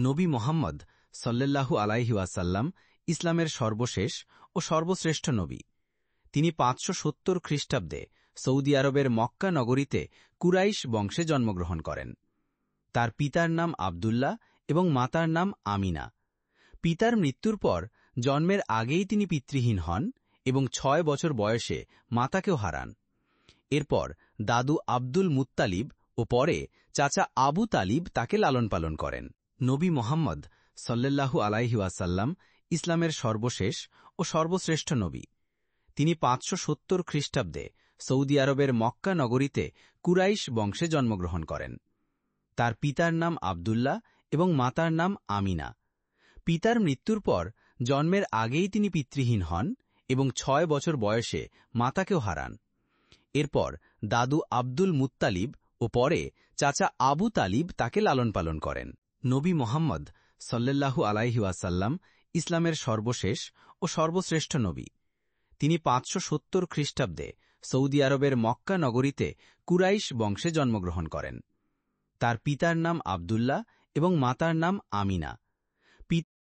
নবী মোহাম্মদ সল্লাল্লাহু আলাইহি ওয়াসাল্লাম ইসলামের সর্বশেষ ও সর্বশ্রেষ্ঠ নবী। তিনি ৫৭০ খ্রিস্টাব্দে সৌদি আরবের মক্কা নগরীতে কুরাইশ বংশে জন্মগ্রহণ করেন। তার পিতার নাম আবদুল্লাহ এবং মাতার নাম আমিনা। পিতার মৃত্যুর পর জন্মের আগেই তিনি পিতৃহীন হন এবং ৬ বছর বয়সে মাতাকেও হারান। এরপর দাদু আব্দুল মুত্তালিব ও পরে চাচা আবু তালিব তাকে লালন পালন করেন। নবী মোহাম্মদ সল্লাল্লাহু আলাইহি ওয়াসাল্লাম ইসলামের সর্বশেষ ও সর্বশ্রেষ্ঠ নবী। তিনি ৫৭০ খ্রিস্টাব্দে সৌদি আরবের মক্কা নগরীতে কুরাইশ বংশে জন্মগ্রহণ করেন। তার পিতার নাম আবদুল্লাহ এবং মাতার নাম আমিনা। পিতার মৃত্যুর পর জন্মের আগেই তিনি পিতৃহীন হন এবং ৬ বছর বয়সে মাতাকেও হারান। এরপর দাদু আব্দুল মুত্তালিব ও পরে চাচা আবু তালিব তাকে লালন পালন করেন। নবী মোহাম্মদ সল্লাল্লাহু আলাইহি ওয়াসাল্লাম ইসলামের সর্বশেষ ও সর্বশ্রেষ্ঠ নবী। তিনি ৫৭০ খ্রিস্টাব্দে সৌদি আরবের মক্কা নগরীতে কুরাইশ বংশে জন্মগ্রহণ করেন। তার পিতার নাম আবদুল্লাহ এবং মাতার নাম আমিনা।